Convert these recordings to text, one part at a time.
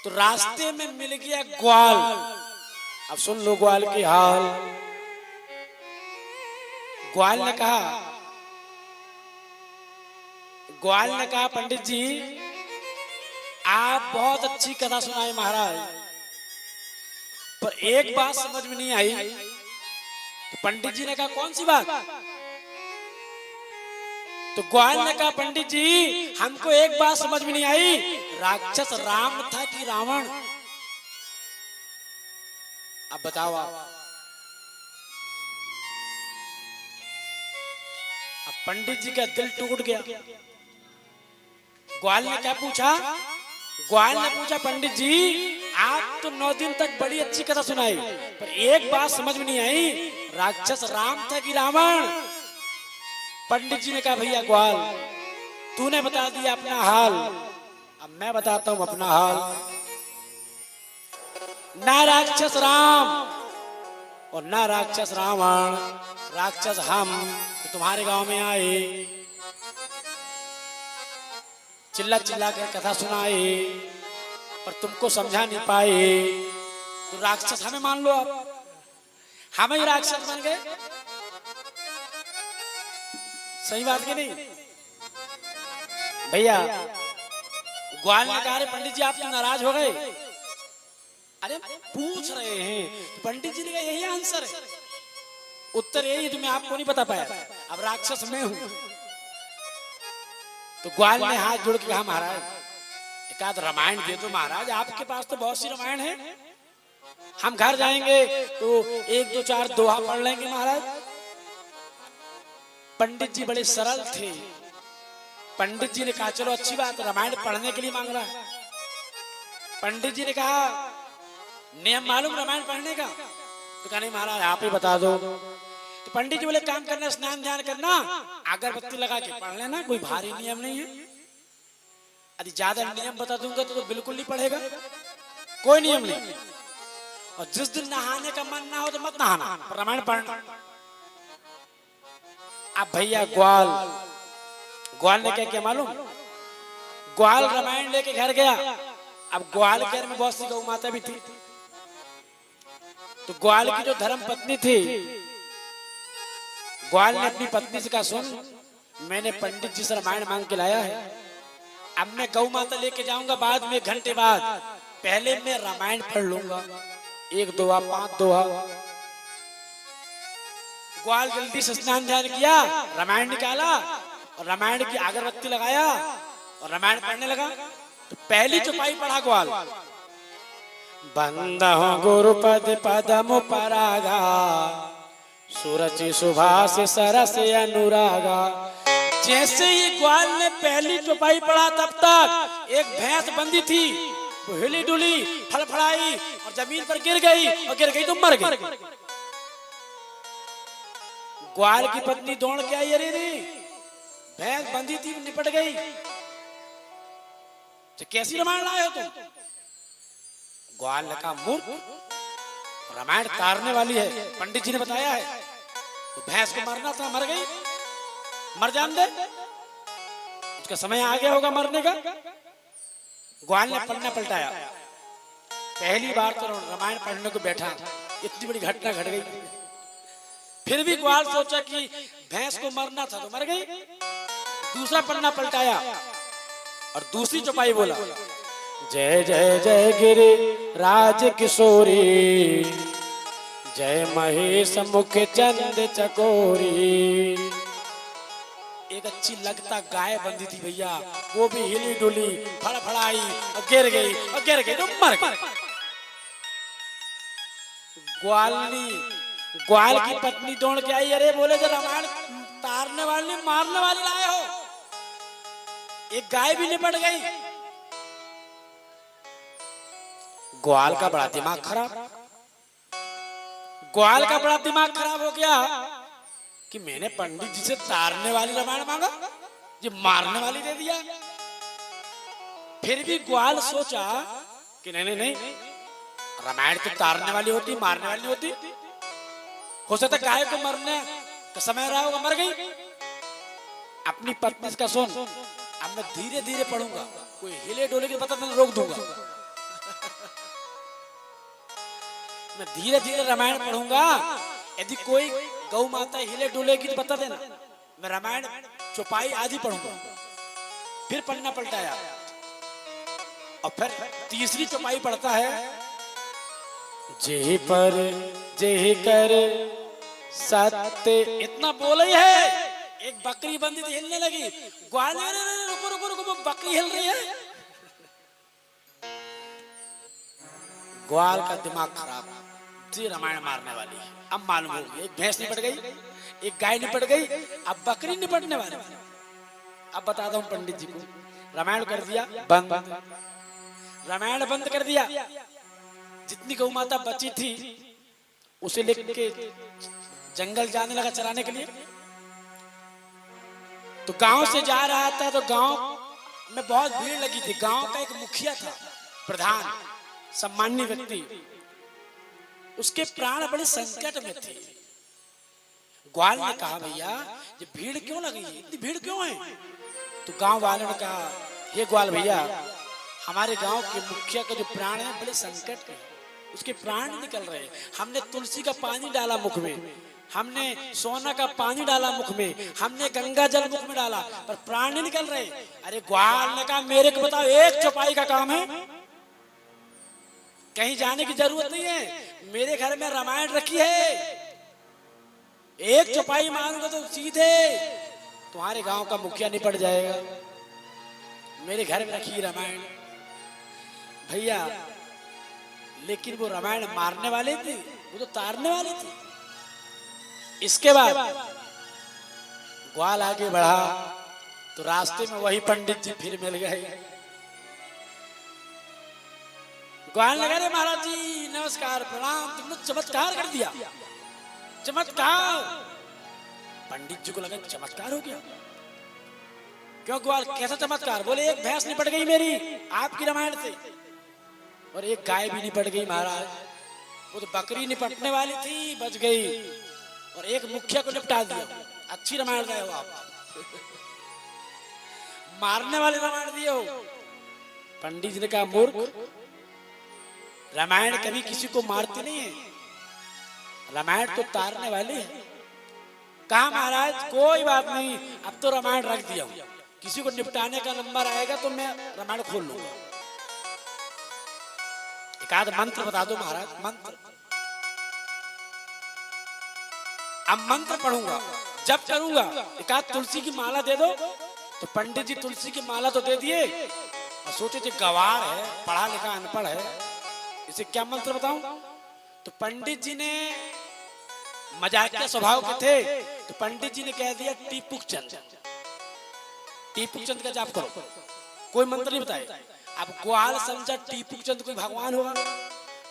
तो रास्ते में मिल गया ग्वाल। अब सुन लो ग्वाल की हाल। ग्वाल ने कहा पंडित जी आप बहुत अच्छी कथा सुनाए महाराज, पर एक बात समझ में नहीं आई। तो पंडित जी ने कहा कौन सी बात? तो ग्वाल ने कहा पंडित जी हमको एक बात समझ में नहीं आई, राक्षस राम था कि रावण? अब बताओ आप। अब पंडित जी का दिल टूट गया। ग्वाल ने क्या पूछा? ग्वाल ने पूछा पंडित जी आप तो 9 दिन तक बड़ी अच्छी कथा सुनाई, पर एक बात समझ में नहीं आई, राक्षस राम था कि रावण? पंडित जी ने कहा भैया ग्वाल तूने बता दिया अपना हाल, अब मैं बताता हूं अपना हाल। ना राक्षस राम और ना राक्षस रावण, राक्षस हम तो तुम्हारे गांव में आए, चिल्ला चिल्ला कर कथा सुनाए, पर तुमको समझा नहीं पाए। तो राक्षस हमें मान लो, आप हम ही राक्षस बन गए। सही बात की नहीं भैया? ग्वाल ने कहा पंडित जी आप तो नाराज हो गए। अरे पूछ रहे हैं तो पंडित जी ने कहा यही आंसर है, उत्तर यही, तुम्हें आपको नहीं बता पाया, अब राक्षस मैं हूं। तो ग्वाल ने हाथ जोड़ के कहा महाराज एक आध रामायण दे दो महाराज, आपके पास तो बहुत सी रामायण है, हम घर जाएंगे तो 1 2 4 दोहा पढ़ लेंगे महाराज। पंडित जी बड़े सरल थे। पंडित जी ने कहा चलो अच्छी बात, रामायण पढ़ने के लिए मांग रहा है। पंडित जी ने कहा नियम मालूम रामायण पढ़ने का? तो कहा नहीं महाराज आप ही बता दो। तो पंडित जी बोले काम करना, स्नान ध्यान करना, अगरबत्ती लगा के पढ़ लेना, कोई भारी नियम नहीं है। यदि ज्यादा नियम बता दूंगा तो बिल्कुल नहीं पढ़ेगा, कोई नियम नहीं। और जिस दिन नहाने का मन ना हो तो मत नहाना, रामायण पढ़ना। अब भैया ग्वाल ने क्या किया मालूम? ग्वाल रामायण लेके घर गया। अब ग्वाल के घर में बहुत सी गौ माता भी थी। तो ग्वाल की जो धर्म पत्नी थी, ग्वाल ने अपनी पत्नी से कहा सुन मैंने पंडित जी से रामायण मांग के लाया है, अब मैं गौ माता लेके जाऊंगा बाद में 1 घंटे बाद, पहले मैं रामायण पढ़ लूंगा 1 दोहा 5 दोहा। ग्वाल जल्दी से स्नान ध्यान किया, रामायण निकाला और रामायण की अगरबत्ती लगाया और रामायण पढ़ने लगा। तो पहली चौपाई पढ़ा ग्वाल, बंदहु गुरुपद पदम परागा, सुरचि सुभाष सरस अनुरागा। जैसे ही ग्वाल ने पहली चौपाई पढ़ा तब तक एक भैंस बंदी थी, वो हिली डुली फड़फड़ाई और जमीन पर गिर गई, और गिर गई तो मर गई। ग्वाल की पत्नी दौड़ के आई, अरे रे भैंस बंदी थी निपट गई, तो कैसी रामायण लाए हो तुम? ग्वाल ने कहा मूर्ख, रामायण तारने वाली है, पंडित जी ने बताया है, तो भैंस को मरना था मर गई, मर जान दे, उसका समय आ गया होगा मरने का। ग्वाल ने पन्ना पलटाया, पहली बार तो रामायण पढ़ने को बैठा, इतनी बड़ी घटना घट गई। फिर भी ग्वाल सोचा कि भैंस को मरना था तो मर गई। दूसरा पन्ना पलटाया और दूसरी चौपाई बोला, जय जय जय गिरि राज किशोरी, जय महेश मुख चंद चकोरी। एक अच्छी लगता गाय बंधी थी भैया, वो भी हिली डुली फड़फड़ाई और गिर गई, और गिर गई तो मर गई। ग्वाल की पत्नी दौड़ के आई, अरे बोले जो रामायण तारने वाली मारने वाली लाए हो, एक गाय भी निपट गई। ग्वाल का बड़ा दिमाग खराब, ग्वाल का बड़ा दिमाग खराब हो गया कि मैंने पंडित जी से तारने वाली रामायण मांगा, ये मारने वाली दे दिया। फिर भी ग्वाल सोचा कि नहीं नहीं, रामायण तो तारने वाली होती, मारने वाली होती, हो सकता गाय को मरने का समय रहा होगा, मर गई। अपनी पत्नी का सुन, अब मैं धीरे धीरे पढ़ूंगा, कोई हिले डोले के पता नहीं रोक दूंगा। मैं धीरे धीरे रामायण पढ़ूंगा। यदि कोई गौ माता हिले डुलेगी तो बता देना। मैं रामायण चौपाई आधी पढ़ूंगा, फिर पन्ना पलटाया और फिर तीसरी चौपाई पढ़ता है। जेहि पर जेहि कर सत्य, इतना बोला ही है। एक बकरी बंदी थी, हिलने लगी। ग्वाल रुको रुको रुको, बकरी हिल रही है। ग्वाल का दिमाग खराब, जी रामायण मारने वाली है। अब मालूम हो गया, एक भैंस निपट गई, एक गाय निपट गई, अब बकरी निपटने वाली। अब बताता हूँ पंडित जी को। रामायण कर दिया बंद, रामायण बंद कर दिया। जितनी गौ माता बची थी उसे लेके जंगल जाने लगा चराने के लिए। तो गांव से जा रहा था तो गांव में बहुत भीड़ लगी थी। गांव का एक मुखिया था, प्रधान, सम्मानीय व्यक्ति, उसके प्राण बड़े संकट में थे। ग्वाल ने कहा, भैया ये भीड़ क्यों लगी है, इतनी भीड़ क्यों है? तो गांव वालों ने कहा, ये ग्वाल भैया, हमारे गांव के मुखिया का जो प्राण है बड़े संकट में, उसके प्राण निकल रहे हैं। हमने तुलसी का पानी डाला मुख में, हमने सोना का पानी डाला मुख में, हमने गंगा जल मुख में डाला, पर प्राण नहीं निकल रहे। अरे ग्वाल ने कहा, मेरे को बताओ, एक चौपाई का काम है, कहीं जाने की जरूरत नहीं है। मेरे घर में रामायण रखी है, एक चौपाई मारूंगा तो सीधे तुम्हारे गांव का मुखिया निपट जाएगा। मेरे घर में रखी रामायण भैया। लेकिन वो रामायण मारने वाले थे, वो तो तारने वाले थे। इसके बाद ग्वाल आगे बढ़ा तो रास्ते में वही पंडित जी फिर मिल गए। ग्वाल ने कहा, महाराज जी नमस्कार, प्रणाम, तुमने चमत्कार कर दिया, चमत्कार। पंडित जी को लगा चमत्कार हो गया। क्यों ग्वाल, कैसा चमत्कार? बोले, एक भैंस निपट गई मेरी आपकी रामायण से, और एक गाय भी निपट गई महाराज। वो तो बकरी निपटने वाली थी, बच गई, और एक मुखिया को निपटा दिया। अच्छी रामायण गए हो आप, मारने वाले रामायण दिए हो। पंडित जी ने कहा, मूर्ख, रामायण कभी किसी को मारती नहीं है, रामायण तो तारने वाली है। कहा, महाराज कोई बात नहीं, अब तो रामायण रख दिया हूं, किसी को निपटाने का नंबर आएगा तो मैं रामायण खोल लूंगा। एक आध मंत्र बता दो महाराज, मंत्र। अब मंत्र पढ़ूंगा, जब करूंगा, एक आध तुलसी की माला दे दो। तो पंडित जी तुलसी की माला तो दे दिए, और सोचे थे गवार है, पढ़ा लिखा अनपढ़ है, इसे क्या मंत्र बताऊं। तो पंडित जी ने मजाकिया स्वभाव के थे, तो पंडित जी ने कह दिया, टीपुक चंद, टीपुक चंद का जाप करो। कोई मंत्र नहीं बताए। अब ग्वाल समझा टीपुक चंद कोई भगवान होगा।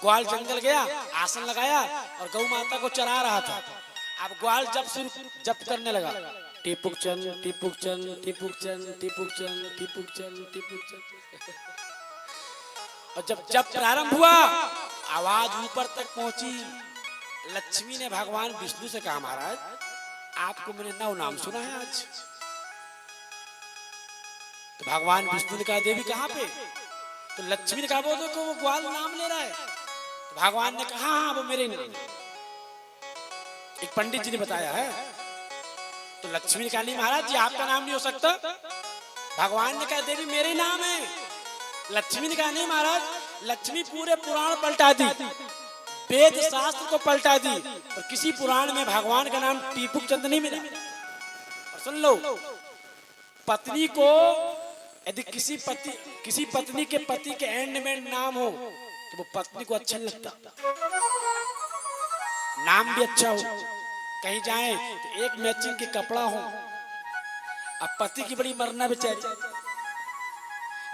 ग्वाल जंगल गया, आसन लगाया और गौ माता को चरा रहा था। अब ग्वाल जप करने लगा, टीपुक चंद, टीपुक चंद, टीपुक चंद, टीपुक चंद, टीपुक चंद, टीपुक चंद। और जब जप प्रारंभ हुआ, आवाज ऊपर तक पहुंची। लक्ष्मी ने भगवान विष्णु से कहा, महाराज आपको मैंने नौ नाम सुना है आज। तो भगवान विष्णु ने कहा, देवी कहाँ पे? तो लक्ष्मी ने कहा, वो देखो वो ग्वाल नाम ले रहा है। तो भगवान ने कहा, हाँ वो मेरे नाम है, एक पंडित जी ने बताया है। तो लक्ष्मी ने कहा, नहीं महाराज जी आपका नाम नहीं हो सकता। भगवान ने कहा, देवी मेरे नाम है। लक्ष्मी ने कहा, नहीं महाराज, लक्ष्मी पूरे पुराण पलटा दी, वेद शास्त्र को पलटा दी, पर किसी पुराण में भगवान का नाम टीपुक चंद नहीं मिला। और सुन लो, पत्नी को यदि किसी पत्नी के पति के एंड में नाम हो तो वो पत्नी को अच्छा नहीं लगता। नाम भी अच्छा हो, कहीं जाए तो एक मैचिंग के कपड़ा हो। अब पति की बड़ी मरना बेचारी।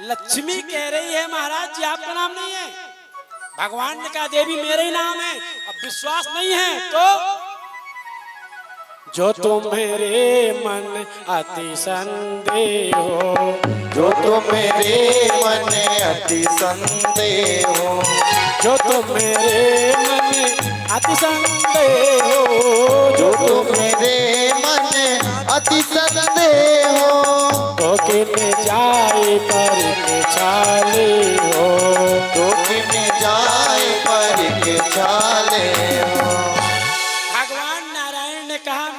लक्ष्मी कह रही है, महाराज जी आपका नाम नहीं है। भगवान ने कहा, देवी मेरे ही नाम है। अब विश्वास नहीं है तो जो तुम मेरे मन अति संदेह हो, जो तुम मेरे मन अति संदेह हो, जो तुम मेरे मन अति संदेह हो, जो तुम मेरे मन अति संदेह हो, तो किन जाए पर के छाले हो, तो किन जाए पर के छाले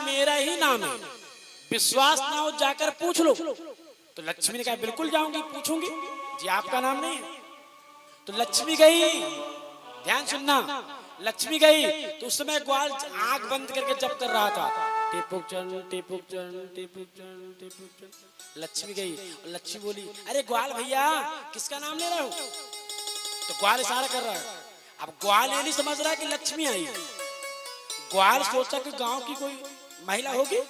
मेरा ही नाम है, विश्वास ना हो जाकर पूछ लो। तो लक्ष्मी ने कहा बिल्कुल जाऊंगी, पूछूंगी। जी आपका नाम नहीं है? तो लक्ष्मी गई, ध्यान सुनना, लक्ष्मी गई तो उस समय ग्वाल आंख बंद करके जप कर रहा था, टिपुक चन टिपुक चन टिपुक चन टिपुक चन। लक्ष्मी गई और लक्ष्मी बोली, अरे ग्वाल भैया किसका नाम ले रहे हो? तो ग्वाल इशारा कर रहा है। अब ग्वाल ये नहीं समझ रहा कि लक्ष्मी आई। ग्वाल सोचा कि गांव की कोई महिला होगी,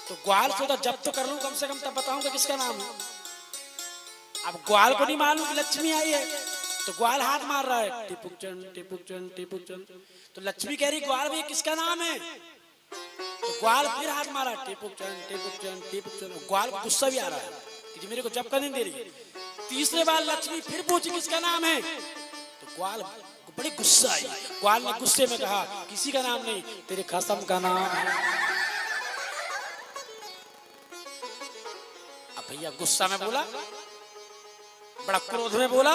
तो ग्वाल सोचा जब तो कर लूं कम से कम, तब बताऊंगा किसका नाम है। अब ग्वाल को नहीं मालूम कि लक्ष्मी आई है, तो ग्वाल हाथ मार रहा है, टिपुक चन टिपुक चन टिपुक चन। तो लक्ष्मी कह रही ग्वाल भैया किसका नाम है? तो ग्वाल फिर हाथ मारा, टिपुक चन टिपुक चन टिपुक चन। ग्वाल को गुस्सा भी आ रहा है कि मेरे को जब कर नहीं दे रही है। तीसरे बार लक्ष्मी फिर पूछी किसका नाम है, तो ग्वाल को बड़ी गुस्सा आई। ग्वाल ने गुस्से में कहा किसी का नाम नहीं, तेरे खसम का नाम है। अब भैया गुस्सा में बोला, बड़ा क्रोध में बोला,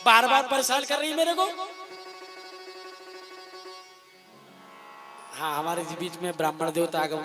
बार बार परेशान कर रही है मेरे को। हाँ, हमारे बीच में ब्राह्मण देवता आगम